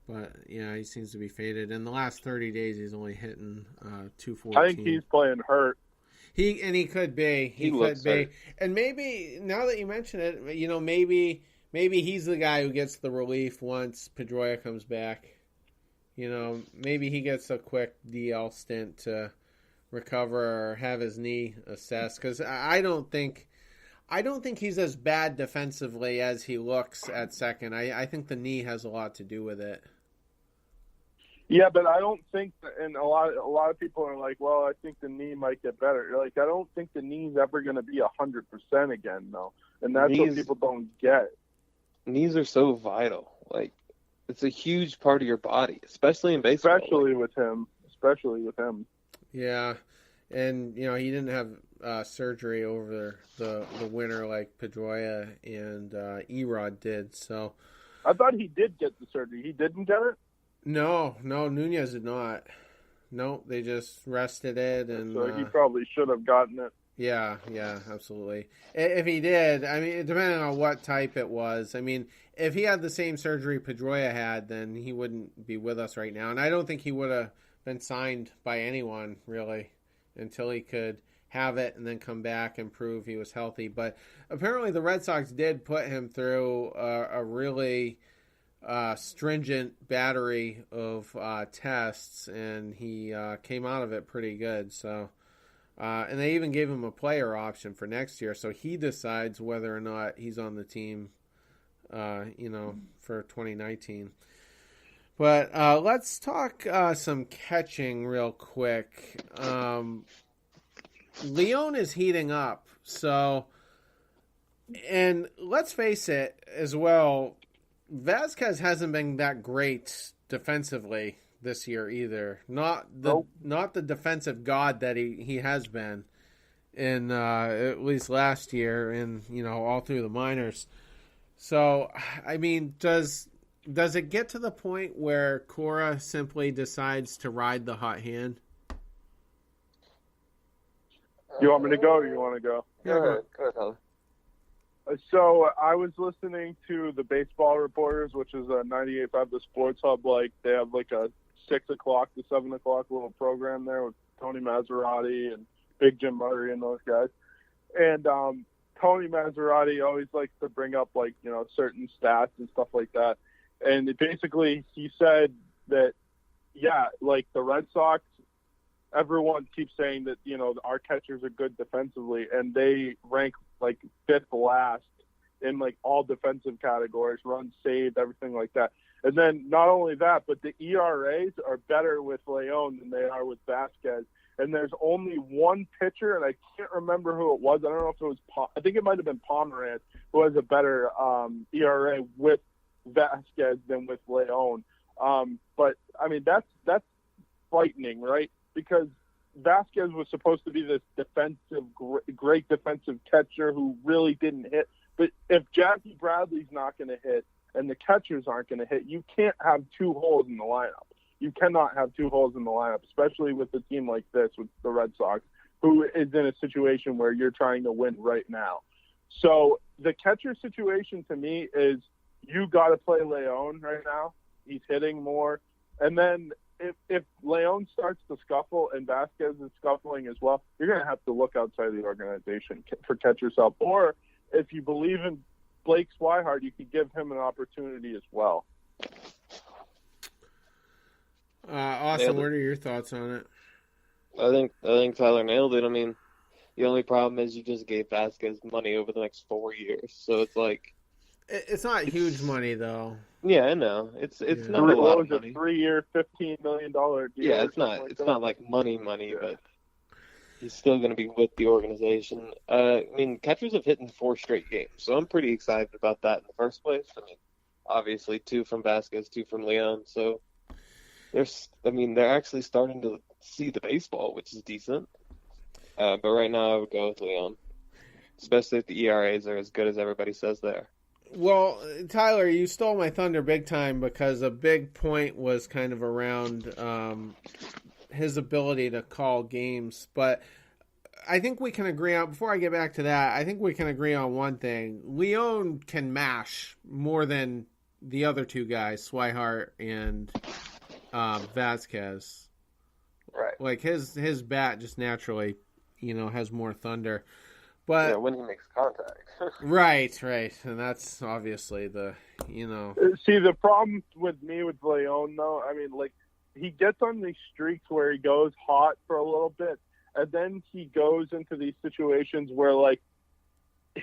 But yeah, he seems to be faded. In the last 30 days, he's only hitting 214. I think he's playing hurt. He could be. He could be. Hurt. And maybe now that you mention it, maybe he's the guy who gets the relief once Pedroia comes back. Maybe he gets a quick DL stint to recover or have his knee assessed, because I don't think he's as bad defensively as he looks at second. I think the knee has a lot to do with it. Yeah, but I don't think, and a lot of people are like, well, I think the knee might get better. Like, I don't think the knee's ever going to be 100% again, though, and that's what people don't get. Knees are so vital. Like, it's a huge part of your body, especially in baseball. Especially with him. Yeah, and he didn't have surgery over the winter like Pedroia and Erod did. So I thought he did get the surgery. He didn't get it? No, Nunez did not. No, they just rested it, and so he probably should have gotten it. Yeah, absolutely. If he did, depending on what type it was. If he had the same surgery Pedroia had, then he wouldn't be with us right now. And I don't think he would have been signed by anyone, really, until he could have it and then come back and prove he was healthy. But apparently the Red Sox did put him through a really stringent battery of tests, and he came out of it pretty good. So, and they even gave him a player option for next year, so he decides whether or not he's on the team, for 2019. But let's talk some catching real quick. Leon is heating up, so, and let's face it as well, Vazquez hasn't been that great defensively this year either. Not the defensive god that he has been in at least last year and all through the minors. So does it get to the point where Cora simply decides to ride the hot hand? You want me to go or you want to go? Yeah, go ahead. So I was listening to the Baseball Reporters, which is a 98.5 The Sports Hub. Like, they have like a 6 o'clock to 7 o'clock little program there with Tony Maserati and Big Jim Murray and those guys. And Tony Maserati always likes to bring up certain stats and stuff like that. And basically he said that, like the Red Sox, everyone keeps saying that, our catchers are good defensively, and they rank like 5th last in like all defensive categories, runs saved, everything like that. And then not only that, but the ERAs are better with Leon than they are with Vazquez. And there's only one pitcher, and I can't remember who it was. I don't know if it was I think it might have been Pomeranz, who has a better ERA with Vazquez than with Leon. But that's frightening, right? Because Vazquez was supposed to be this great defensive catcher who really didn't hit. But if Jackie Bradley's not going to hit and the catchers aren't going to hit, you can't have two holes in the lineup. You cannot have two holes in the lineup, especially with a team like this, with the Red Sox, who is in a situation where you're trying to win right now. So the catcher situation to me is you got to play Leon right now. He's hitting more. And then if Leon starts to scuffle and Vazquez is scuffling as well, you're going to have to look outside the organization for catcher's help. Or if you believe in Blake Swihart, you could give him an opportunity as well. Austin, what are your thoughts on it? I think Tyler nailed it. The only problem is you just gave Vazquez money over the next 4 years, so it's like it's not huge money though. Yeah, I know. It's not a lot of money. 3-year, $15 million deal. Yeah, it's not like money, yeah. But he's still going to be with the organization. Catchers have hit in 4 straight games, so I'm pretty excited about that in the first place. Obviously 2 from Vazquez, 2 from Leon, so they're actually starting to see the baseball, which is decent. But right now I would go with Leon, especially if the ERAs are as good as everybody says they are. Well, Tyler, you stole my thunder big time, because a big point was kind of around his ability to call games. But I think we can agree on, before I get back to that, I think we can agree on one thing. Leon can mash more than the other two guys, Swihart and Vazquez. Right. Like his bat just naturally, has more thunder. But yeah, when he makes contact. right, and that's obviously the. See, the problem with me with Leon, though, I mean, like, he gets on these streaks where he goes hot for a little bit, and then he goes into these situations where, like,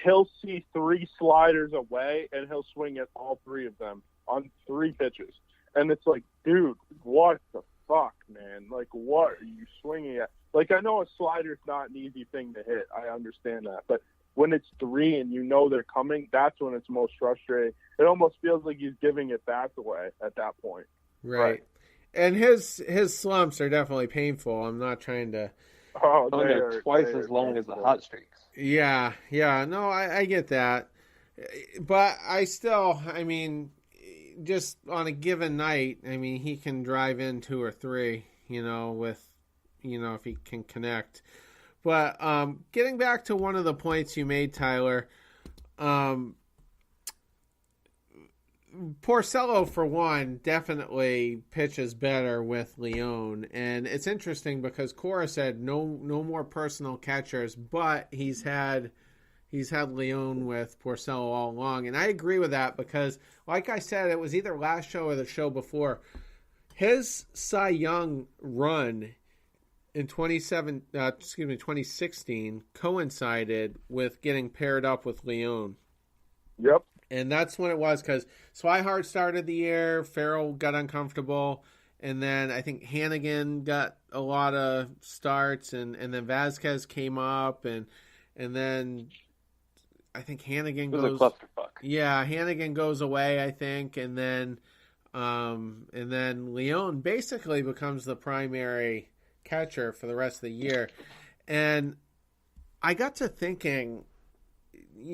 he'll see 3 sliders away, and he'll swing at all 3 of them on 3 pitches. And it's like, dude, what the fuck, man? Like, what are you swinging at? Like, I know a slider's not an easy thing to hit. I understand that. But when it's 3 and you know they're coming, that's when it's most frustrating. It almost feels like he's giving it back away at that point. Right. And his slumps are definitely painful. I'm not trying to. Oh, they're twice as long as the hot streaks. Yeah. No, I get that. But I still, I mean, just on a given night, I mean, he can drive in 2 or 3, with, if he can connect. But getting back to one of the points you made, Tyler, Porcello, for one, definitely pitches better with Leon. And it's interesting because Cora said no more personal catchers, but he's had Leon with Porcello all along. And I agree with that because, like I said, it was either last show or the show before. His Cy Young run in 2016 coincided with getting paired up with Leon. Yep. And that's when it was because Swihart started the year, Farrell got uncomfortable, and then I think Hannigan got a lot of starts, and then Vazquez came up, and then I think Hannigan goes. It was a clusterfuck. Yeah, Hannigan goes away, I think, and then Leon basically becomes the primary catcher for the rest of the year. And I got to thinking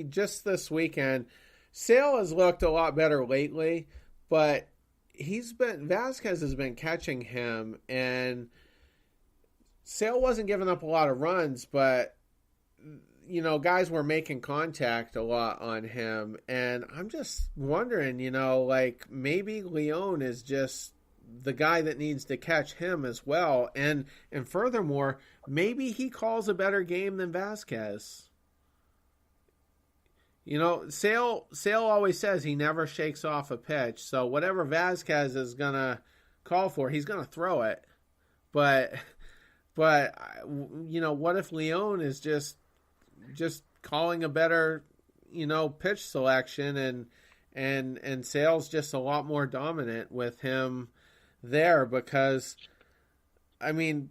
just this weekend, Sale has looked a lot better lately, but Vazquez has been catching him, and Sale wasn't giving up a lot of runs, but guys were making contact a lot on him, and I'm just wondering, like maybe Leon is just the guy that needs to catch him as well, and furthermore, maybe he calls a better game than Vazquez. Sale always says he never shakes off a pitch, so whatever Vazquez is gonna call for, he's gonna throw it. But what if Leon is just calling a better pitch selection, and Sale's just a lot more dominant with him there? Because I mean,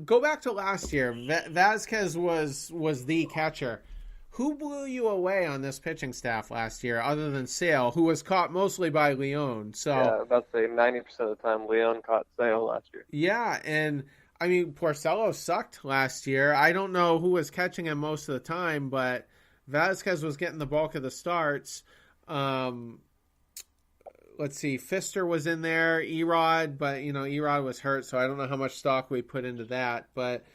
go back to last year, Vazquez was the catcher. Who blew you away on this pitching staff last year other than Sale, who was caught mostly by Leon? So yeah, about to say 90% of the time Leon caught Sale last year. Yeah, and I mean, Porcello sucked last year. I don't know who was catching him most of the time, but Vazquez was getting the bulk of the starts. Let's see, Pfister was in there, Erod, but Erod was hurt, so I don't know how much stock we put into that. But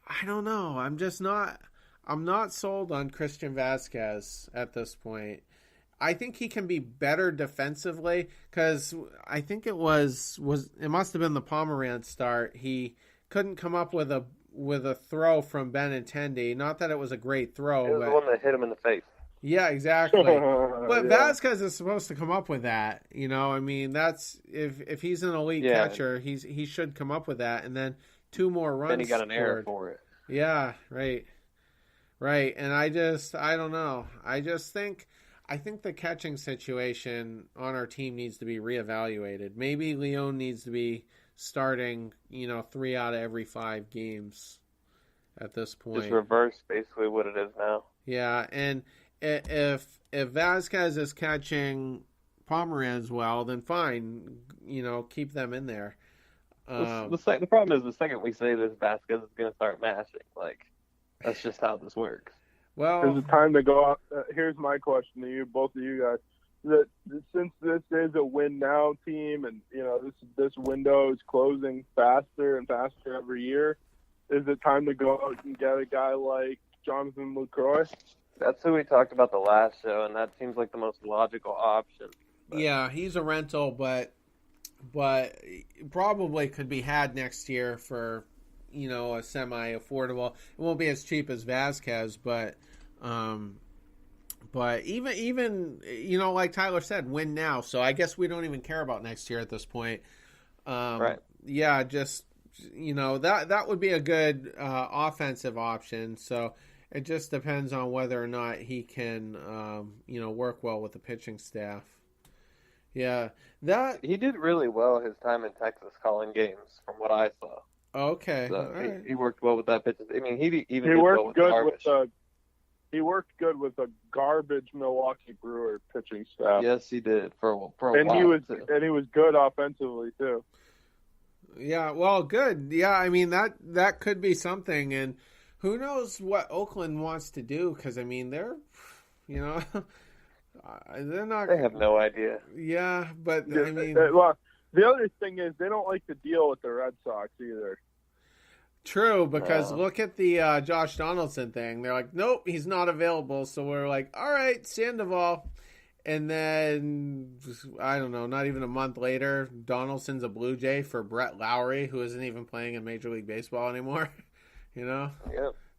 I don't know. I'm not sold on Christian Vazquez at this point. I think he can be better defensively because I think it must have been the Pomerantz start. He couldn't come up with a throw from Benintendi. Not that it was a great throw. It was but, the one that hit him in the face. Yeah, exactly. But Yeah. Vazquez is supposed to come up with that. I mean, that's if he's an elite catcher, he should come up with that. And then 2 more runs. Then he got an error scored. for it. Yeah, right. And I don't know. I think the catching situation on our team needs to be reevaluated. Maybe Leon needs to be starting, 3 out of every 5 games at this point. Just reverse basically what it is now. Yeah, and if Vazquez is catching Pomerantz well, then fine, keep them in there. The problem is the second we say this, Vazquez is going to start mashing. Like, that's just how this works. Well, Is it time to go out? Here's my question to you, both of you guys. Since this is a win now team, and this window is closing faster and faster every year, is it time to go out and get a guy like Jonathan LaCroix? That's who we talked about the last show, and that seems like the most logical option. Yeah, he's a rental, but probably could be had next year for, a semi-affordable. It won't be as cheap as Vazquez, but even like Tyler said, win now. So I guess we don't even care about next year at this point. Right. Yeah, just that would be a good offensive option. So it just depends on whether or not he can work well with the pitching staff. Yeah, that he did really well his time in Texas calling games, from what I saw. Okay, So right. he worked well with that pitching. I mean, he even He did worked well with good Darvish. with he worked good with a garbage Milwaukee Brewer pitching staff. Yes, he did for a and while. he was too. and he was good offensively too. Yeah, well, good. Yeah, I mean that could be something, and who knows what Oakland wants to do? Because I mean they're not. They have no idea. Yeah, but I mean, well, the other thing is they don't like to deal with the Red Sox either. True, because No. look at the Josh Donaldson thing. They're like, nope, he's not available. So we're like, all right, Sandoval. And then, I don't know, not even a month later, Donaldson's a Blue Jay for Brett Lowry, who isn't even playing in Major League Baseball anymore. Yep.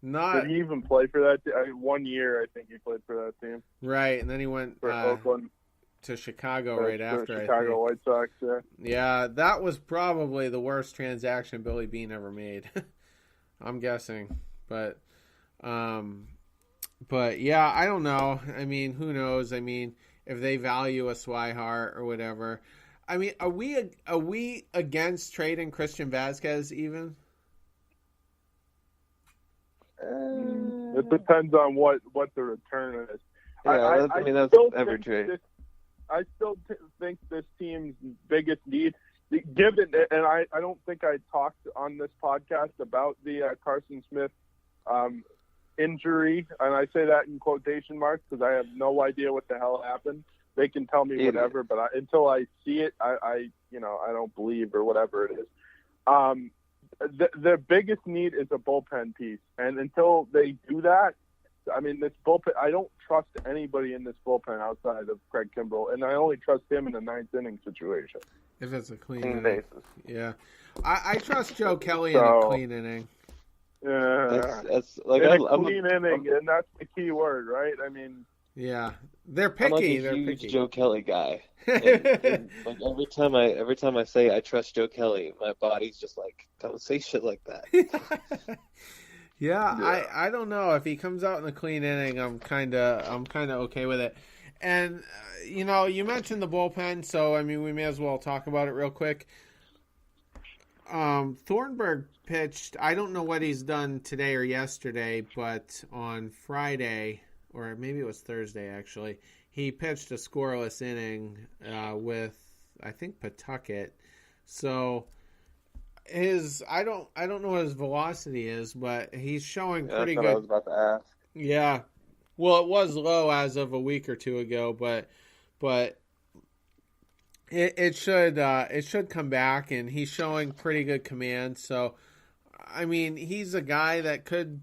Not Did he even play for that? 1 year, I think he played for that team. right. And then he went For Oakland. to Chicago For right after. Chicago White Sox, yeah. Yeah, that was probably the worst transaction Billy Beane ever made. I'm guessing, but yeah, I don't know. I mean, who knows? I mean, if they value a Swihart or whatever. I mean, are we against trading Christian Vazquez even? It depends on what the return is. Yeah, I mean that's still every think trade. I still think this team's biggest need, given, and I don't think I talked on this podcast about the Carson Smith injury, and I say that in quotation marks because I have no idea what the hell happened. They can tell me whatever, but until I see it, I don't believe or whatever it is. The biggest need is a bullpen piece, and until they do that, I mean, this bullpen, I don't trust anybody in this bullpen outside of Craig Kimbrell, and I only trust him in a ninth inning situation. If it's a clean Clean inning. bases. Yeah. I trust Joe Kelly in a clean inning. Yeah, That's like in I'm clean inning, and that's the key word, right? I mean, Yeah. They're I'm like picky. a They're huge picky. Joe Kelly guy. And, like every time I say I trust Joe Kelly, my body's just like, don't say shit like that. Yeah. I don't know if he comes out in a clean inning. I'm kind of okay with it. And you mentioned the bullpen, so I mean we may as well talk about it real quick. Thornburg pitched. I don't know what he's done today or yesterday, but on Friday, or maybe it was Thursday actually, he pitched a scoreless inning with I think Pawtucket. So I don't know what his velocity is, but he's showing pretty That's what good. I was about to ask. Yeah. Well, it was low as of a week or two ago, but it should come back, and he's showing pretty good command. So, I mean, he's a guy that could,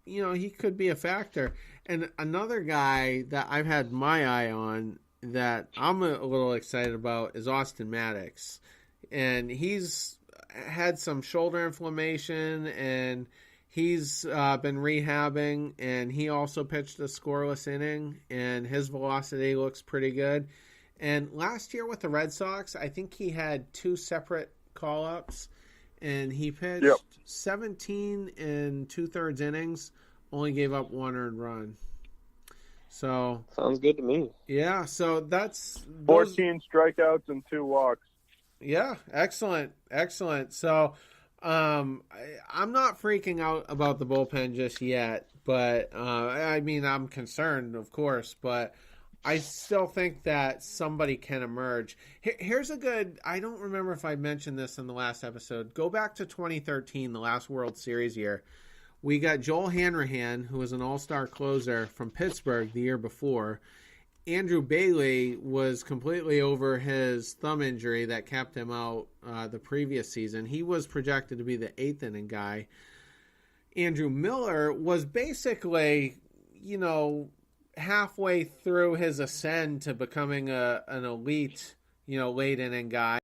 he could be a factor. And another guy that I've had my eye on that I'm a little excited about is Austin Maddox, and he's had some shoulder inflammation and he's been rehabbing, and he also pitched a scoreless inning, and his velocity looks pretty good. And last year with the Red Sox, I think he had 2 separate call-ups, and he pitched 17 and 2/3 innings, only gave up 1 earned run. So Sounds good to me. yeah, so that's 14 strikeouts and 2 walks. Yeah, excellent. So I'm not freaking out about the bullpen just yet, but I mean, I'm concerned, of course, but I still think that somebody can emerge. Here's a good, I don't remember if I mentioned this in the last episode. Go back to 2013, the last World Series year. We got Joel Hanrahan, who was an all-star closer from Pittsburgh the year before. Andrew Bailey was completely over his thumb injury that kept him out the previous season. He was projected to be the 8th inning guy. Andrew Miller was basically, halfway through his ascend to becoming an elite, late inning guy.